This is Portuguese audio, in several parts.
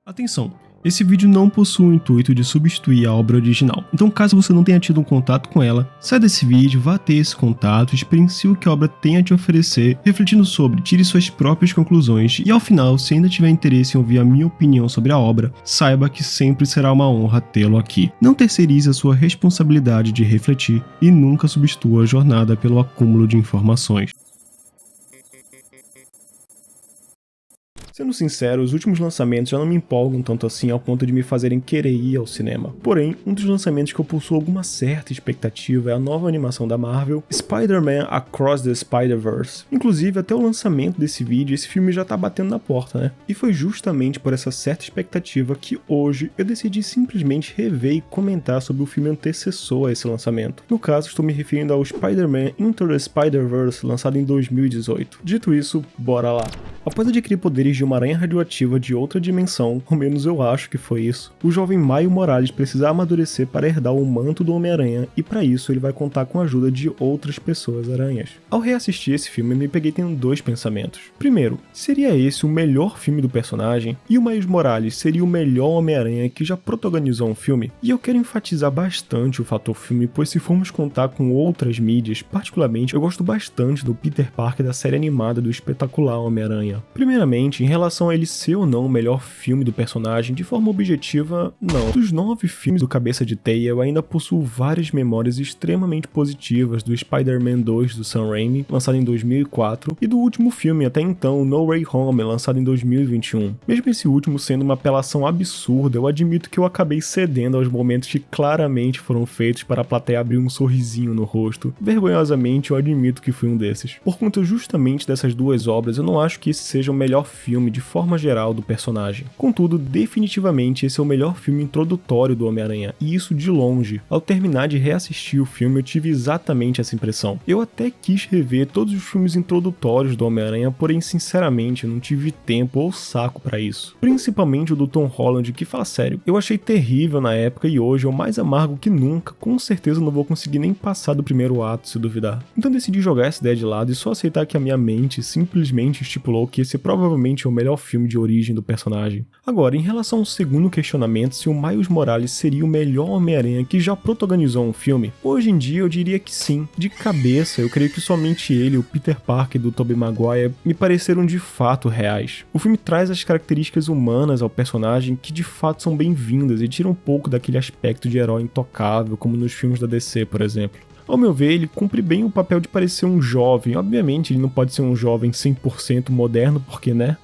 Atenção! Esse vídeo não possui o intuito de substituir a obra original, então caso você não tenha tido um contato com ela, saia desse vídeo, vá ter esse contato, experiencie o que a obra tem a te oferecer, refletindo sobre, tire suas próprias conclusões e ao final, se ainda tiver interesse em ouvir a minha opinião sobre a obra, saiba que sempre será uma honra tê-lo aqui. Não terceirize a sua responsabilidade de refletir e nunca substitua a jornada pelo acúmulo de informações. Sendo sincero, os últimos lançamentos já não me empolgam tanto assim ao ponto de me fazerem querer ir ao cinema. Porém, um dos lançamentos que eu possuo alguma certa expectativa é a nova animação da Marvel, Spider-Man Across the Spider-Verse. Inclusive, até o lançamento desse vídeo, esse filme já tá batendo na porta, né? E foi justamente por essa certa expectativa que hoje eu decidi simplesmente rever e comentar sobre o filme antecessor a esse lançamento. No caso, estou me referindo ao Spider-Man Into the Spider-Verse, lançado em 2018. Dito isso, bora lá! Após adquirir poderes de uma aranha radioativa de outra dimensão, ao menos eu acho que foi isso, o jovem Miles Morales precisa amadurecer para herdar o manto do Homem-Aranha e para isso ele vai contar com a ajuda de outras pessoas-aranhas. Ao reassistir esse filme, me peguei tendo dois pensamentos. Primeiro, seria esse o melhor filme do personagem? E o Miles Morales seria o melhor Homem-Aranha que já protagonizou um filme? E eu quero enfatizar bastante o fator filme, pois se formos contar com outras mídias, particularmente eu gosto bastante do Peter Parker da série animada do espetacular Homem-Aranha. Primeiramente, em relação a ele ser ou não o melhor filme do personagem, de forma objetiva, não. Dos 9 filmes do Cabeça de Teia, eu ainda possuo várias memórias extremamente positivas do Spider-Man 2 do Sam Raimi, lançado em 2004, e do último filme até então, No Way Home, lançado em 2021. Mesmo esse último sendo uma apelação absurda, eu admito que eu acabei cedendo aos momentos que claramente foram feitos para a plateia abrir um sorrisinho no rosto. Vergonhosamente, eu admito que fui um desses. Por conta justamente dessas duas obras, eu não acho que esse seja o melhor filme de forma geral do personagem. Contudo, definitivamente esse é o melhor filme introdutório do Homem-Aranha, e isso de longe. Ao terminar de reassistir o filme, eu tive exatamente essa impressão. Eu até quis rever todos os filmes introdutórios do Homem-Aranha, porém sinceramente eu não tive tempo ou saco pra isso. Principalmente o do Tom Holland, que fala sério, eu achei terrível na época e hoje é o mais amargo que nunca, com certeza não vou conseguir nem passar do primeiro ato se duvidar. Então decidi jogar essa ideia de lado e só aceitar que a minha mente simplesmente estipulou que esse provavelmente é o melhor filme de origem do personagem. Agora, em relação ao segundo questionamento, se o Miles Morales seria o melhor Homem-Aranha que já protagonizou um filme, hoje em dia eu diria que sim. De cabeça, eu creio que somente ele e o Peter Parker do Tobey Maguire me pareceram de fato reais. O filme traz as características humanas ao personagem que de fato são bem-vindas e tira um pouco daquele aspecto de herói intocável, como nos filmes da DC, por exemplo. Ao meu ver, ele cumpre bem o papel de parecer um jovem. Obviamente, ele não pode ser um jovem 100% moderno, porque, né?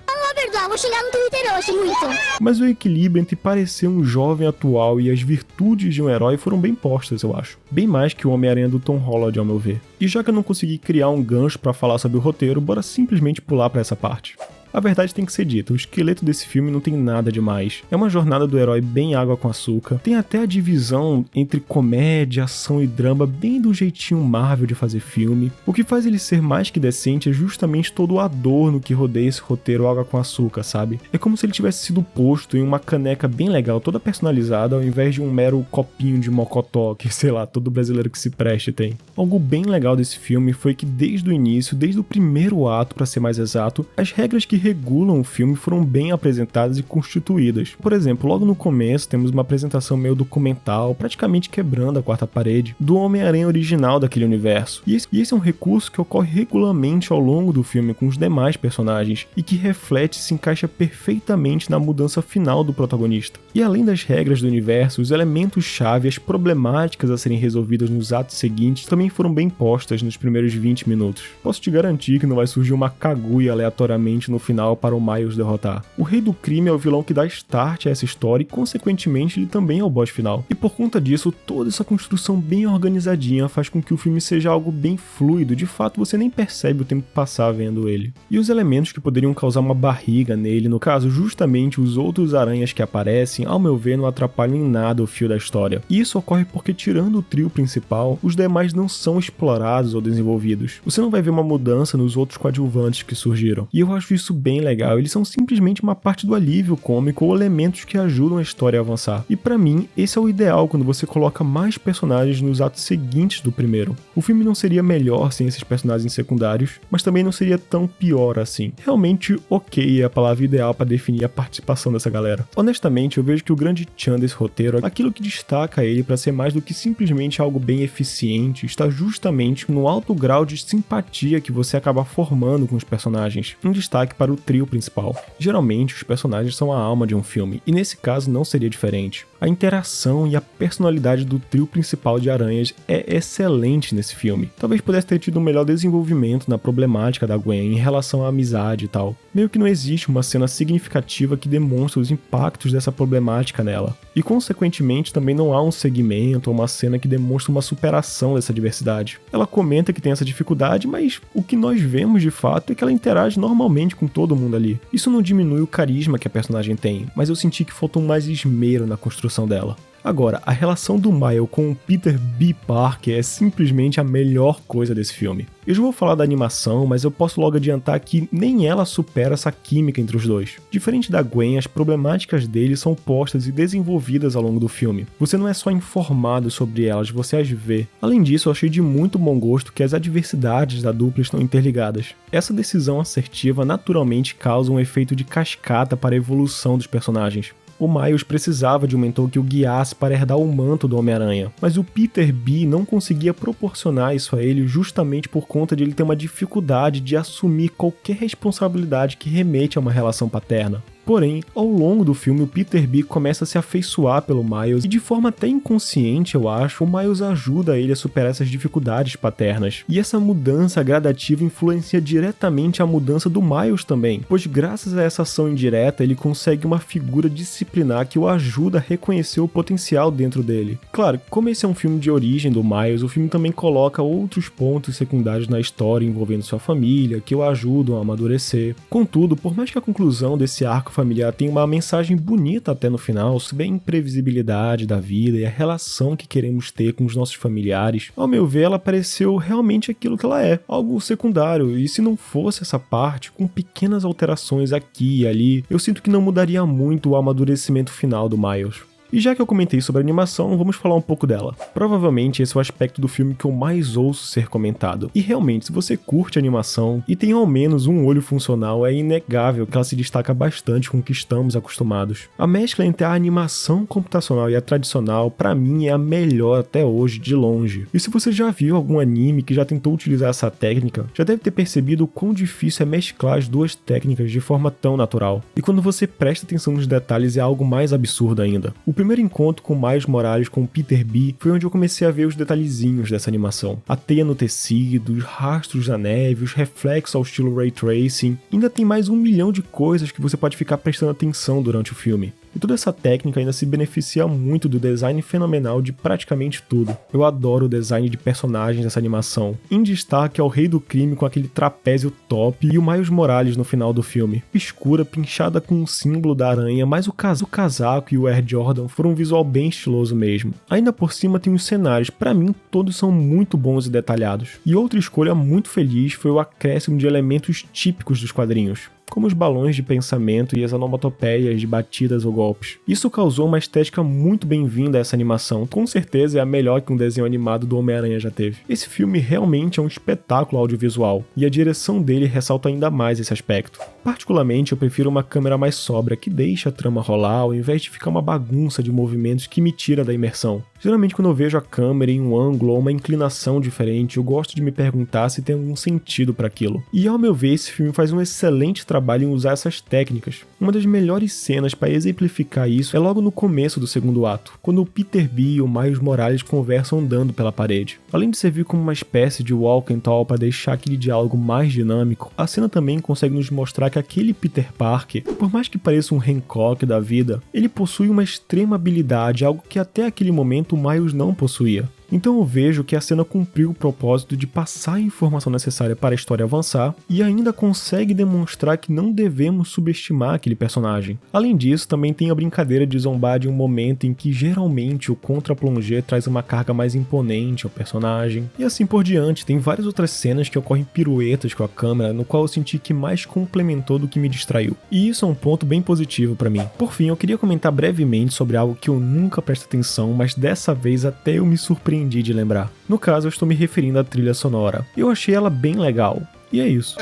Vou xingar no Twitter hoje muito. Mas o equilíbrio entre parecer um jovem atual e as virtudes de um herói foram bem postas, eu acho. Bem mais que o Homem-Aranha do Tom Holland, ao meu ver. E já que eu não consegui criar um gancho pra falar sobre o roteiro, bora simplesmente pular pra essa parte. A verdade tem que ser dita, o esqueleto desse filme não tem nada demais. É uma jornada do herói bem água com açúcar. Tem até a divisão entre comédia, ação e drama bem do jeitinho Marvel de fazer filme. O que faz ele ser mais que decente é justamente todo o adorno que rodeia esse roteiro água com açúcar, sabe? É como se ele tivesse sido posto em uma caneca bem legal, toda personalizada, ao invés de um mero copinho de mocotó que, sei lá, todo brasileiro que se preste tem. Algo bem legal desse filme foi que desde o início, desde o primeiro ato pra ser mais exato, as regras que regulam o filme foram bem apresentadas e constituídas. Por exemplo, logo no começo temos uma apresentação meio documental, praticamente quebrando a quarta parede, do Homem-Aranha original daquele universo. E esse é um recurso que ocorre regularmente ao longo do filme com os demais personagens, e que reflete e se encaixa perfeitamente na mudança final do protagonista. E além das regras do universo, os elementos-chave e as problemáticas a serem resolvidas nos atos seguintes também foram bem postas nos primeiros 20 minutos. Posso te garantir que não vai surgir uma Kaguya aleatoriamente no final para o Miles derrotar. O Rei do Crime é o vilão que dá start a essa história e, consequentemente, ele também é o boss final. E por conta disso, toda essa construção bem organizadinha faz com que o filme seja algo bem fluido, de fato você nem percebe o tempo passar vendo ele. E os elementos que poderiam causar uma barriga nele, no caso, justamente os outros aranhas que aparecem, ao meu ver, não atrapalham em nada o fio da história. E isso ocorre porque, tirando o trio principal, os demais não são explorados ou desenvolvidos. Você não vai ver uma mudança nos outros coadjuvantes que surgiram. E eu acho isso bem legal, eles são simplesmente uma parte do alívio cômico ou elementos que ajudam a história a avançar. E pra mim, esse é o ideal quando você coloca mais personagens nos atos seguintes do primeiro. O filme não seria melhor sem esses personagens secundários, mas também não seria tão pior assim. Realmente ok é a palavra ideal pra definir a participação dessa galera. Honestamente, eu vejo que o grande tchan desse roteiro, aquilo que destaca ele pra ser mais do que simplesmente algo bem eficiente, está justamente no alto grau de simpatia que você acaba formando com os personagens. Um destaque para o trio principal. Geralmente, os personagens são a alma de um filme, e nesse caso não seria diferente. A interação e a personalidade do trio principal de Aranhas é excelente nesse filme. Talvez pudesse ter tido um melhor desenvolvimento na problemática da Gwen em relação à amizade e tal. Meio que não existe uma cena significativa que demonstre os impactos dessa problemática nela. E consequentemente também não há um segmento ou uma cena que demonstre uma superação dessa diversidade. Ela comenta que tem essa dificuldade, mas o que nós vemos de fato é que ela interage normalmente com todo mundo ali. Isso não diminui o carisma que a personagem tem, mas eu senti que faltou mais esmero na construção dela. Agora, a relação do Miles com o Peter B. Parker é simplesmente a melhor coisa desse filme. Eu já vou falar da animação, mas eu posso logo adiantar que nem ela supera essa química entre os dois. Diferente da Gwen, as problemáticas dele são postas e desenvolvidas ao longo do filme. Você não é só informado sobre elas, você as vê. Além disso, eu achei de muito bom gosto que as adversidades da dupla estão interligadas. Essa decisão assertiva naturalmente causa um efeito de cascata para a evolução dos personagens. O Miles precisava de um mentor que o guiasse para herdar o manto do Homem-Aranha, mas o Peter B não conseguia proporcionar isso a ele justamente por conta de ele ter uma dificuldade de assumir qualquer responsabilidade que remete a uma relação paterna. Porém, ao longo do filme, o Peter B começa a se afeiçoar pelo Miles e de forma até inconsciente, eu acho, o Miles ajuda ele a superar essas dificuldades paternas. E essa mudança gradativa influencia diretamente a mudança do Miles também, pois graças a essa ação indireta, ele consegue uma figura disciplinar que o ajuda a reconhecer o potencial dentro dele. Claro, como esse é um filme de origem do Miles, o filme também coloca outros pontos secundários na história envolvendo sua família, que o ajudam a amadurecer. Contudo, por mais que a conclusão desse arco familiar tem uma mensagem bonita até no final sobre a imprevisibilidade da vida e a relação que queremos ter com os nossos familiares, ao meu ver ela pareceu realmente aquilo que ela é, algo secundário, e se não fosse essa parte, com pequenas alterações aqui e ali, eu sinto que não mudaria muito o amadurecimento final do Miles. E já que eu comentei sobre a animação, vamos falar um pouco dela. Provavelmente esse é o aspecto do filme que eu mais ouço ser comentado. E realmente, se você curte a animação e tem ao menos um olho funcional, é inegável que ela se destaca bastante com o que estamos acostumados. A mescla entre a animação computacional e a tradicional, pra mim, é a melhor até hoje, de longe. E se você já viu algum anime que já tentou utilizar essa técnica, já deve ter percebido o quão difícil é mesclar as duas técnicas de forma tão natural. E quando você presta atenção nos detalhes, é algo mais absurdo ainda. O primeiro encontro com Miles Morales com Peter B foi onde eu comecei a ver os detalhezinhos dessa animação. A teia no tecido, os rastros da neve, os reflexos ao estilo Ray Tracing. Ainda tem mais 1 milhão de coisas que você pode ficar prestando atenção durante o filme. E toda essa técnica ainda se beneficia muito do design fenomenal de praticamente tudo. Eu adoro o design de personagens dessa animação. Em destaque é o Rei do Crime com aquele trapézio top e o Miles Morales no final do filme. Escura, pinchada com um símbolo da aranha, mas o casaco e o Air Jordan foram um visual bem estiloso mesmo. Ainda por cima tem os cenários, pra mim todos são muito bons e detalhados. E outra escolha muito feliz foi o acréscimo de elementos típicos dos quadrinhos, como os balões de pensamento e as onomatopeias de batidas ou golpes. Isso causou uma estética muito bem-vinda a essa animação, com certeza é a melhor que um desenho animado do Homem-Aranha já teve. Esse filme realmente é um espetáculo audiovisual, e a direção dele ressalta ainda mais esse aspecto. Particularmente, eu prefiro uma câmera mais sóbria que deixa a trama rolar, ao invés de ficar uma bagunça de movimentos que me tira da imersão. Geralmente quando eu vejo a câmera em um ângulo ou uma inclinação diferente, eu gosto de me perguntar se tem algum sentido para aquilo. E ao meu ver, esse filme faz um excelente trabalho em usar essas técnicas. Uma das melhores cenas para exemplificar isso é logo no começo do segundo ato, quando o Peter B e o Miles Morales conversam andando pela parede. Além de servir como uma espécie de walk and talk para deixar aquele diálogo mais dinâmico, a cena também consegue nos mostrar que aquele Peter Parker, por mais que pareça um Hancock da vida, ele possui uma extrema habilidade, algo que até aquele momento o Miles não possuía. Então eu vejo que a cena cumpriu o propósito de passar a informação necessária para a história avançar e ainda consegue demonstrar que não devemos subestimar aquele personagem. Além disso, também tem a brincadeira de zombar de um momento em que geralmente o contra-plongé traz uma carga mais imponente ao personagem. E assim por diante, tem várias outras cenas que ocorrem piruetas com a câmera, no qual eu senti que mais complementou do que me distraiu. E isso é um ponto bem positivo pra mim. Por fim, eu queria comentar brevemente sobre algo que eu nunca presto atenção, mas dessa vez até eu me surpreendi de lembrar. No caso, eu estou me referindo à trilha sonora. Eu achei ela bem legal. E é isso.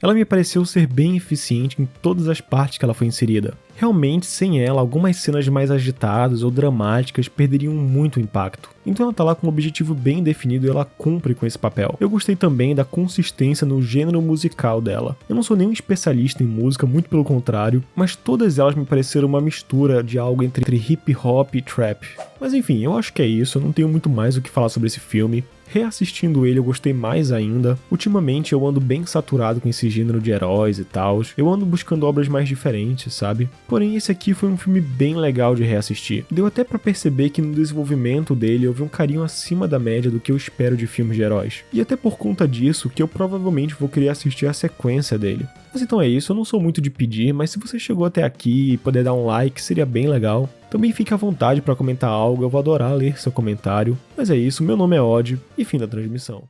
Ela me pareceu ser bem eficiente em todas as partes que ela foi inserida. Realmente, sem ela, algumas cenas mais agitadas ou dramáticas perderiam muito impacto. Então ela tá lá com um objetivo bem definido e ela cumpre com esse papel. Eu gostei também da consistência no gênero musical dela. Eu não sou nenhum especialista em música, muito pelo contrário, mas todas elas me pareceram uma mistura de algo entre hip hop e trap. Mas enfim, eu acho que é isso, eu não tenho muito mais o que falar sobre esse filme. Reassistindo ele eu gostei mais ainda. Ultimamente eu ando bem saturado com esse gênero de heróis e tal. Eu ando buscando obras mais diferentes, sabe? Porém esse aqui foi um filme bem legal de reassistir. Deu até pra perceber que no desenvolvimento dele houve um carinho acima da média do que eu espero de filmes de heróis. E até por conta disso que eu provavelmente vou querer assistir a sequência dele. Mas então é isso, eu não sou muito de pedir, mas se você chegou até aqui e puder dar um like seria bem legal. Também fique à vontade para comentar algo, eu vou adorar ler seu comentário. Mas é isso, meu nome é Odd e fim da transmissão.